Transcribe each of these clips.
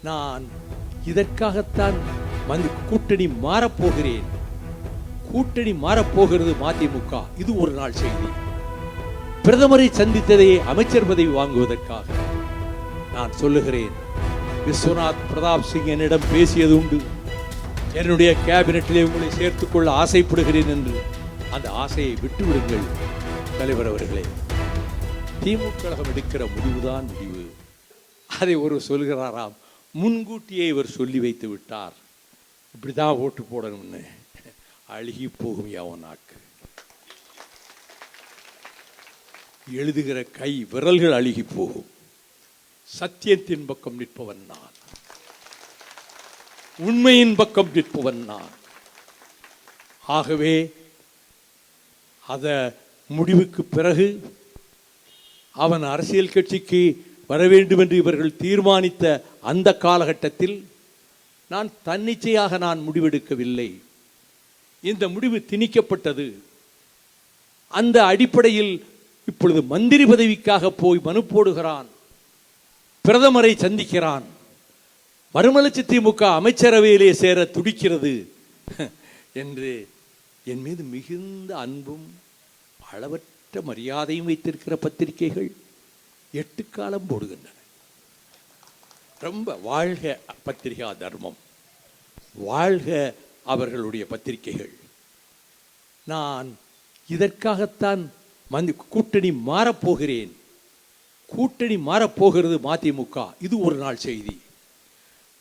நான் இதற்காகத்தான் கூட்டணி மாறப்போகிறேன். கூட்டணி மாறப்போகிறது மதிமுக. இது ஒரு நாள் செய்தி. பிரதமரை சந்தித்ததை அமைச்சர் பதவி வாங்குவதற்காக நான் சொல்லுகிறேன். விஸ்வநாத் பிரதாப் சிங் என்னிடம் பேசியது உண்டு. என்னுடைய கேபினெட்டிலே உங்களை சேர்த்துக் கொள்ள ஆசைப்படுகிறேன் என்று. அந்த ஆசையை விட்டுவிடுங்கள் தலைவர் அவர்களே. திமுக கழகம் எடுக்கிற முடிவுதான் முடிவு. அதை ஒரு சொல்கிறாராம், முன்கூட்டியே இவர் சொல்லி வைத்து விட்டார், இப்படிதான் ஓட்டு போடணும்னு. அழுகி போகும் யாவனாக்கு. எழுதுகிற கை விரல்கள் அழுகி போகும். சத்தியத்தின் பக்கம் நிற்பவன் நான், உண்மையின் பக்கம் நிற்பவன் நான். ஆகவே அத முடிவுக்கு பிறகு அவன் அரசியல் கட்சிக்கு வர வேண்டும் என்று இவர்கள் தீர்மானித்த அந்த காலகட்டத்தில் நான் தன்னிச்சையாக நான் முடிவெடுக்கவில்லை. இந்த முடிவு திணிக்கப்பட்டது. அந்த அடிப்படையில் இப்பொழுது மந்திரி பதவிக்காக போய் மனு போடுகிறான், பிரதமரை சந்திக்கிறான். மறுமலர்ச்சி திமுக அமைச்சரவையிலே சேர துடிக்கிறது என்று என் மீது மிகுந்த அன்பும் அளவற்ற மரியாதையும் வைத்திருக்கிற பத்திரிகைகள் 8 காலம் போடுகின்றன. ரொம்ப வாழ்க பத்திரிகா தர்மம், வாழ்க அவர்களுடைய பத்திரிகைகள். நான் இதற்காகத்தான் கூட்டணி மாறப்போகிறேன். கூட்டணி மாறப்போகிறது மதிமுக. இது ஒரு நாள் செய்தி.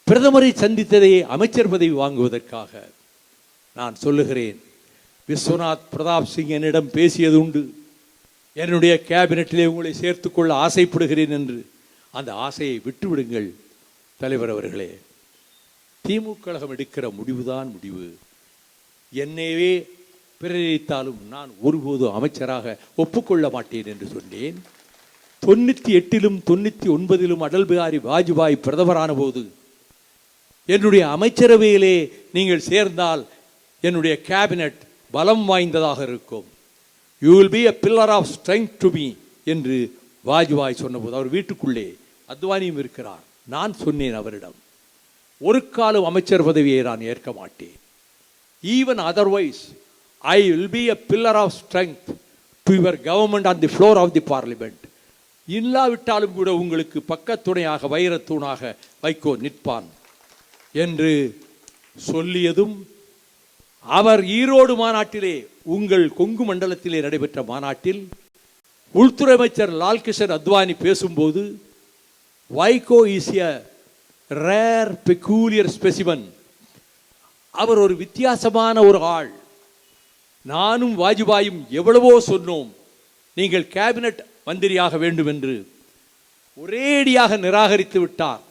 பிரதமரை சந்தித்ததை அமைச்சர் பதவி வாங்குவதற்காக நான் சொல்லுகிறேன். விஸ்வநாத் பிரதாப் சிங் என்னிடம் பேசியது உண்டு. என்னுடைய கேபினெட்டிலே உங்களை சேர்த்துக் கொள்ள ஆசைப்படுகிறேன் என்று. அந்த ஆசையை விட்டுவிடுங்கள் தலைவர் அவர்களே. திமுக கழகம் எடுக்கிற முடிவுதான் முடிவு. என்னையே பிரேரித்தாலும் நான் ஒருபோதும் அமைச்சராக ஒப்புக்கொள்ள மாட்டேன் என்று சொன்னேன். 98லும் 99லும் அடல் பிஹாரி வாஜ்பாய் பிரதமரான போது என்னுடைய அமைச்சரவையிலே நீங்கள் சேர்ந்தால் என்னுடைய கேபினெட் பலம் வாய்ந்ததாக இருக்கும். You will be a pillar of strength to me என்று வாஜ்பாய் சொன்னபோது அவர் வீட்டுக்குள்ளே அத்வானியும் இருக்கிறார். நான் சொன்னேன் அவரிடம், ஒரு காலம் அமைச்சர் பதவியை நான் ஏற்க மாட்டேன். Even otherwise I will be a pillar of strength to your government on the floor of the parliament. இல்லாவிட்டாலும் கூட உங்களுக்கு பக்கத்துணையாக வைரத்தூணாக வைகோ நிற்பான் என்று சொல்லியதும், அவர் ஈரோடு மாநாட்டிலே, உங்கள் கொங்கு மண்டலத்திலே நடைபெற்ற மாநாட்டில் உள்துறை அமைச்சர் லால்கிஷன் அத்வானி பேசும்போது, Vaiko is a rare peculiar specimen, அவர் ஒரு வித்தியாசமான ஒரு ஆள். நானும் வாஜ்பாயும் எவ்வளவோ சொன்னோம், நீங்கள் கேபினெட் மந்திரியாக வேண்டும் என்று. ஒரேடியாக நிராகரித்து விட்டார்.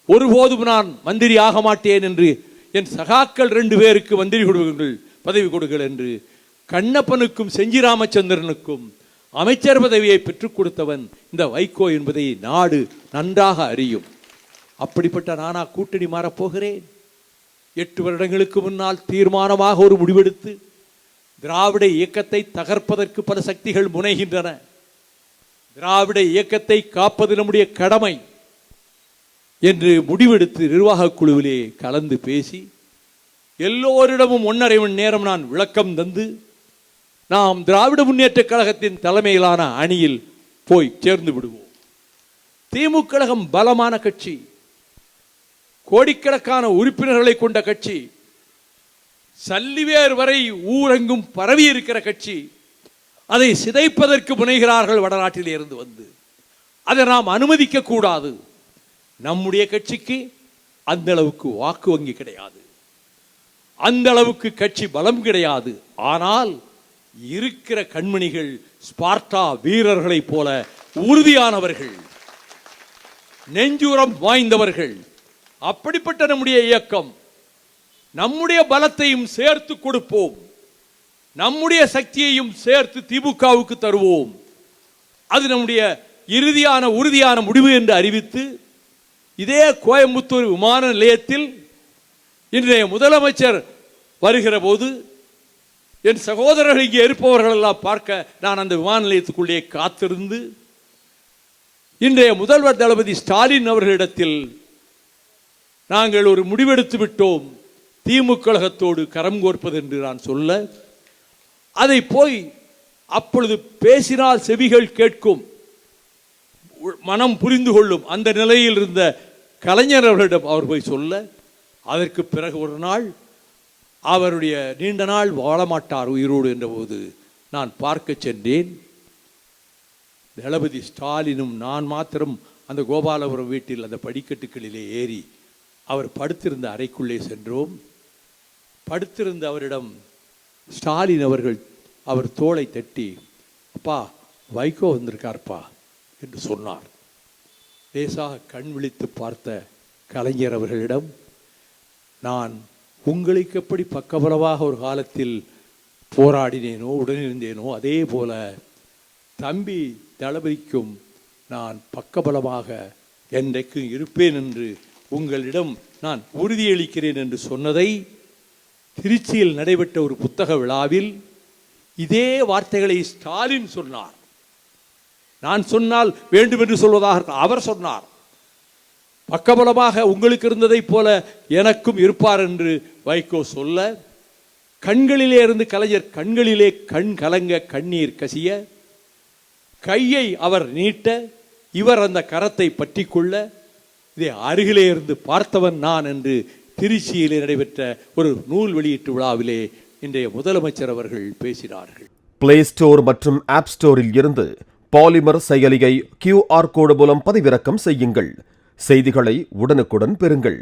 ஒருபோதும் நான் மந்திரி ஆக மாட்டேன் என்று, என் சகாக்கள் 2 பேருக்கு மந்திரி கொடுங்கள், பதவி கொடுங்கள் என்று கண்ணப்பனுக்கும் செஞ்சி ராமச்சந்திரனுக்கும் அமைச்சர் பதவியை பெற்றுக் கொடுத்தவன் இந்த வைகோ என்பதை நாடு நன்றாக அறியும். அப்படிப்பட்ட நானா கூட்டணி மாறப்போகிறேன்? 8 வருடங்களுக்கு முன்னால் தீர்மானமாக ஒரு முடிவெடுத்து திராவிட இயக்கத்தை தகர்ப்பதற்கு பல சக்திகள் முனைகின்றன. திராவிட இயக்கத்தை காப்பது நம்முடைய கடமை என்று முடிவெடுத்து நிர்வாக குழுவிலே கலந்து பேசி எல்லோரிடமும் 1.5 மணி நேரம் நான் விளக்கம் தந்து நாம் திராவிட முன்னேற்ற கழகத்தின் தலைமையிலான அணியில் போய் சேர்ந்து விடுவோம். திமுக கழகம் பலமான கட்சி, கோடிக்கணக்கான உறுப்பினர்களை கொண்ட கட்சி, சல்லிவேர் வரை ஊரெங்கும் பரவி இருக்கிற கட்சி. அதை சிதைப்பதற்கு முனைகிறார்கள் வடநாட்டில் இருந்து வந்து. அதை நாம் அனுமதிக்க கூடாது. நம்முடைய கட்சிக்கு அந்த அளவுக்கு வாக்கு வங்கி கிடையாது, அந்த அளவுக்கு கட்சி பலம் கிடையாது. ஆனால் இருக்கிற கண்மணிகள் ஸ்பார்ட்டா வீரர்களை போல உறுதியானவர்கள், நெஞ்சுரம் வாய்ந்தவர்கள். அப்படிப்பட்ட நம்முடைய இயக்கம், நம்முடைய பலத்தையும் சேர்த்து கொடுப்போம், நம்முடைய சக்தியையும் சேர்த்து திமுகவுக்கு தருவோம். அது நம்முடைய இறுதியான உறுதியான முடிவு என்று அறிவித்து, இதே கோயம்புத்தூர் விமான நிலையத்தில் இன்றைய முதலமைச்சர் வருகிற போது என் சகோதரர்கள் இங்கே இருப்பவர்கள் எல்லாம் பார்க்க நான் அந்த விமான நிலையத்துக்குள்ளே காத்திருந்து இன்றைய முதல்வர் தளபதி ஸ்டாலின் அவர்களிடத்தில் நாங்கள் ஒரு முடிவெடுத்து விட்டோம், திமுக கழகத்தோடு கரம் கோர்ப்பது என்று நான் சொல்ல, அதை போய் அப்பொழுது பேசினால் செவிகள் கேட்கும், மனம் புரிந்து கொள்ளும் அந்த நிலையில் இருந்த கலைஞர் அவர்களிடம் அவர் போய் சொல்ல, அதற்கு பிறகு ஒரு நாள் அவருடைய நீண்ட நாள் வாழமாட்டார் உயிரோடு என்றபோது நான் பார்க்க சென்றேன். தளபதி ஸ்டாலினும் நான் மாத்திரம் அந்த கோபாலபுரம் வீட்டில் அந்த படிக்கட்டுகளிலே ஏறி அவர் படுத்திருந்த அறைக்குள்ளே சென்றோம். படுத்திருந்த அவரிடம் ஸ்டாலின் அவர்கள் அவர் தோளை தட்டி, அப்பா வைகோ வந்திருக்கார்ப்பா என்று சொன்னார். லேசாக கண் விழித்து பார்த்த கலைஞர் அவர்களிடம், நான் உங்களுக்கு எப்படி பக்கபலமாக ஒரு காலத்தில் போராடினேனோ உடனிருந்தேனோ அதே போல தம்பி தளபதிக்கும் நான் பக்கபலமாக என்றைக்கும் இருப்பேன் என்று உங்களிடம் நான் உறுதியளிக்கிறேன் என்று சொன்னதை திருச்சியில் நடைபெற்ற ஒரு புத்தக விழாவில் இதே வார்த்தைகளை ஸ்டாலின் சொன்னார். நான் சொன்னால் வேண்டும் என்று சொல்வதாக அவர் சொன்னார். பக்கபலமாக உங்களுக்கு இருந்ததை போல எனக்கும் இருப்பார் என்று வைகோ சொல்ல, கண்களிலே இருந்து கலைஞர் கண்களிலே கண் கலங்க கண்ணீர் கசிய, கையை அவர் நீட்ட, இவர் அந்த கரத்தை பற்றி கொள்ள, இதை அருகிலே இருந்து பார்த்தவன் நான் என்று திருச்சியிலே நடைபெற்ற ஒரு நூல் வெளியீட்டு விழாவிலே இன்றைய முதலமைச்சர் அவர்கள் பேசினார்கள். பிளே ஸ்டோர் மற்றும் ஆப் ஸ்டோரில் இருந்து பாலிமர் செயலியை QR கோடு மூலம் பதிவிறக்கம் செய்யுங்கள். செய்திகளை உடனுக்குடன் பெறுங்கள்.